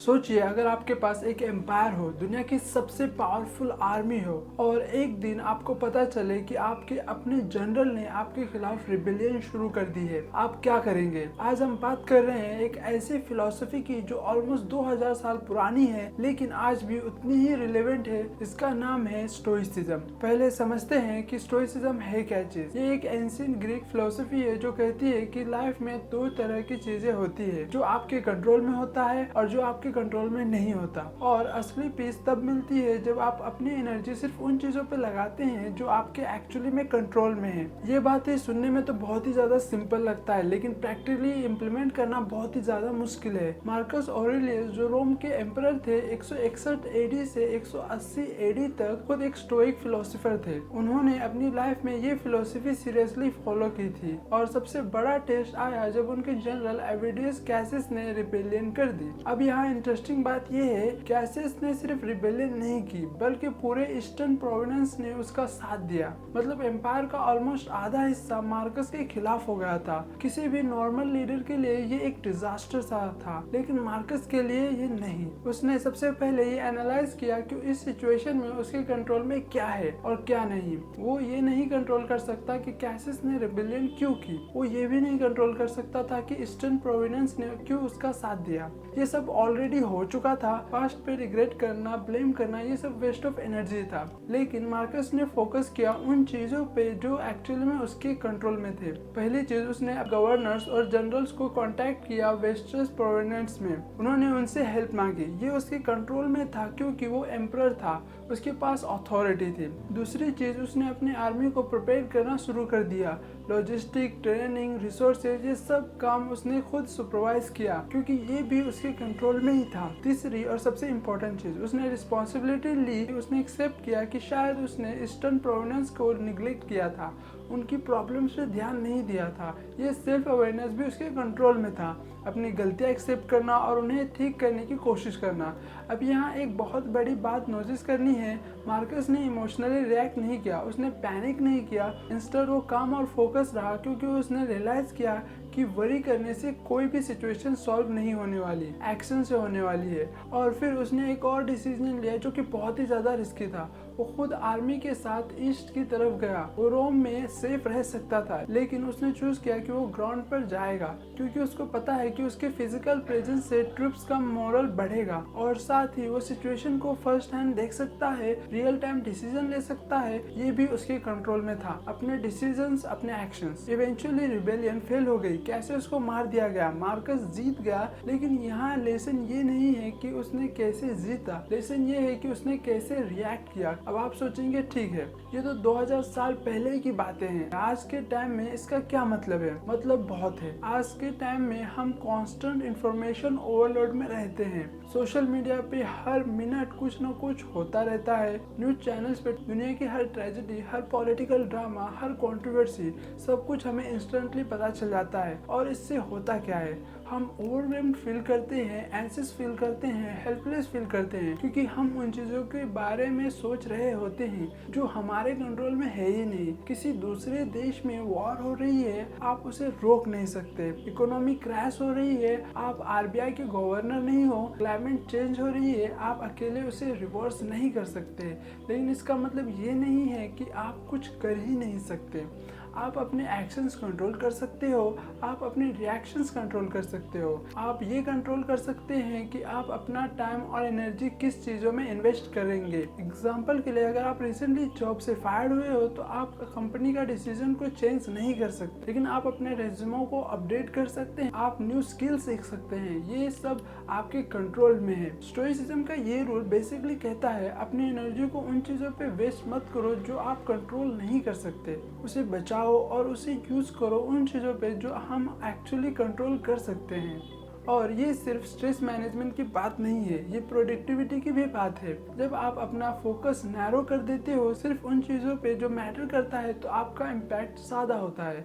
सोचिए अगर आपके पास एक एम्पायर हो, दुनिया की सबसे पावरफुल आर्मी हो और एक दिन आपको पता चले कि आपके अपने जनरल ने आपके खिलाफ रिबेलियन शुरू कर दी है, आप क्या करेंगे। आज हम बात कर रहे हैं एक ऐसी फिलॉसफी की जो ऑलमोस्ट 2000 साल पुरानी है लेकिन आज भी उतनी ही रिलेवेंट है। इसका नाम है स्टोइसिज्म। पहले समझते हैं कि स्टोइसिज्म है क्या चीज। ये एक एंशिएंट ग्रीक फिलॉसफी है जो कहती है कि लाइफ में दो तरह की चीजें होती है, जो आपके कंट्रोल में होता है और जो आपके कंट्रोल में नहीं होता। और असली पीस तब मिलती है जब आप अपनी एनर्जी सिर्फ उन चीजों पे लगाते हैं जो आपके एक्चुअली में कंट्रोल में है। ये बातें सुनने में तो बहुत ही ज्यादा सिंपल लगता है लेकिन प्रैक्टिकली इम्प्लीमेंट करना बहुत ही ज्यादा मुश्किल है। मार्कस ऑरेलियस जो रोम के एम्परर थे 161 एडी से 180 एडी तक, खुद एक स्टोइक फिलोसोफर थे। उन्होंने अपनी लाइफ में ये फिलोसफी सीरियसली फॉलो की थी और सबसे बड़ा टेस्ट आया जब उनके जनरल एविडियस कैसिस ने रिबेलियन कर दी। अब यहाँ इंटरेस्टिंग बात यह है, कैसिस ने सिर्फ रिबेलियन नहीं की बल्कि पूरे ईस्टर्न प्रोविंस ने उसका साथ दिया। मतलब एम्पायर का ऑलमोस्ट आधा हिस्सा मार्कस के खिलाफ हो गया था। किसी भी नॉर्मल लीडर के लिए ये एक डिजास्टर सा था लेकिन मार्कस के लिए ये नहीं। उसने सबसे पहले ये एनालाइज किया कि इस सिचुएशन में उसके कंट्रोल में क्या है और क्या नहीं। वो ये नहीं कंट्रोल कर सकता कि कैसिस ने रिबेलियन क्यों की, वो ये भी नहीं कंट्रोल कर सकता था कि ईस्टर्न प्रोविंस ने क्यों उसका साथ दिया। ये सब ऑलरेडी हो चुका था। पास्ट पे रिग्रेट करना, ब्लेम करना, ये सब वेस्ट ऑफ एनर्जी था। लेकिन मार्कस ने फोकस किया उन चीजों पे जो एक्चुअली में उसके कंट्रोल में थे। पहली चीज, उसने गवर्नर्स और जनरल्स को कांटेक्ट किया वेस्टर्स प्रोविंस में। उन्होंने उनसे हेल्प मांगी। ये उसके कंट्रोल में था क्योंकि वो एम्परर था, उसके पास अथॉरिटी थी। दूसरी चीज, उसने अपनी आर्मी को प्रिपेयर करना शुरू कर दिया। लॉजिस्टिक, ट्रेनिंग, रिसोर्सेज, ये सब काम उसने खुद सुपरवाइज किया क्योंकि ये भी उसके कंट्रोल में ही था। तीसरी और सबसे इम्पोर्टेंट चीज, उसने रिस्पॉन्सिबिलिटी ली। उसने एक्सेप्ट किया कि शायद उसने ईस्टर्न प्रोविंस को निग्लेक्ट किया था, उनकी प्रॉब्लम्स पे ध्यान नहीं दिया था। ये सेल्फ अवेयरनेस भी उसके कंट्रोल में था। अपनी गलतियां एक्सेप्ट करना और उन्हें ठीक करने की कोशिश करना। अब यहाँ एक बहुत बड़ी बात नोटिस करनी है, मार्कस ने इमोशनली रिएक्ट नहीं किया, उसने पैनिक नहीं किया। इंस्टेड वो काम और फोकस रहा क्योंकि उसने रियलाइज किया कि वरी करने से कोई भी सिचुएशन सॉल्व नहीं होने वाली, एक्शन से होने वाली है। और फिर उसने एक और डिसीजन लिया जो कि बहुत ही ज्यादा रिस्की था। वो खुद आर्मी के साथ ईस्ट की तरफ गया। वो रोम में सेफ रह सकता था लेकिन उसने चूज किया कि वो ग्राउंड पर जाएगा क्योंकि उसको पता है कि उसके फिजिकल प्रेजेंस से ट्रूप्स का मोरल बढ़ेगा और साथ ही वो सिचुएशन को फर्स्ट हैंड देख सकता है, रियल टाइम डिसीजन ले सकता है। ये भी उसके कंट्रोल में था, अपने डिसीजंस, अपने एक्शंस। इवेंचुअली रिबेलियन फेल हो गई, कैसे उसको मार दिया गया, मार्कस जीत गया। लेकिन यहाँ लेसन ये नहीं है कि उसने कैसे जीता, लेसन ये है कि उसने कैसे रिएक्ट किया। अब आप सोचेंगे ठीक है, ये तो 2000 साल पहले की बातें हैं, आज के टाइम में इसका क्या मतलब है। मतलब बहुत है। आज के टाइम में हम कांस्टेंट इंफॉर्मेशन ओवरलोड में रहते हैं। सोशल मीडिया पे हर मिनट कुछ न कुछ होता रहता है। न्यूज चैनल्स पे दुनिया की हर ट्रेजेडी, हर पॉलिटिकल ड्रामा, हर कंट्रोवर्सी, सब कुछ हमें इंस्टेंटली पता चल जाता है। और इससे होता क्या है, हम ओवरवेल्म्ड फील करते हैं, एंग्जियस फील करते हैं, हेल्पलेस फील करते हैं क्योंकि हम उन चीजों के बारे में सोच रहे होते हैं जो हमारे कंट्रोल में है ही नहीं। किसी दूसरे देश में वॉर हो रही है, आप उसे रोक नहीं सकते। इकोनॉमी क्रैश हो रही है, आप आरबीआई के गवर्नर नहीं हो। क्लाइमेट चेंज हो रही है, आप अकेले उसे रिवर्स नहीं कर सकते। लेकिन इसका मतलब ये नहीं है कि आप कुछ कर ही नहीं सकते। आप अपने एक्शंस कंट्रोल कर सकते हो, आप अपने रिएक्शंस कंट्रोल कर सकते हो। आप ये कंट्रोल कर सकते हैं कि आप अपना टाइम और एनर्जी किस चीज़ों में इन्वेस्ट करेंगे। एग्जांपल के लिए, अगर आप रिसेंटली जॉब से फायर्ड हुए हो तो आप कंपनी का डिसीजन को चेंज नहीं कर सकते, लेकिन आप अपने रेज्यूमो को अपडेट कर सकते हैं, आप न्यू स्किल सीख सकते हैं। ये सब आपके कंट्रोल में है। स्टोइसिज्म का ये रूल बेसिकली कहता है अपनी एनर्जी को उन चीज़ों पे वेस्ट मत करो जो आप कंट्रोल नहीं कर सकते, उसे बचाओ और उसे यूज करो उन चीजों पे जो हम एक्चुअली कंट्रोल कर सकते हैं। और ये सिर्फ स्ट्रेस मैनेजमेंट की बात नहीं है, ये प्रोडक्टिविटी की भी बात है। जब आप अपना फोकस नैरो कर देते हो सिर्फ उन चीजों पे जो मैटर करता है तो आपका इम्पैक्ट ज्यादा होता है।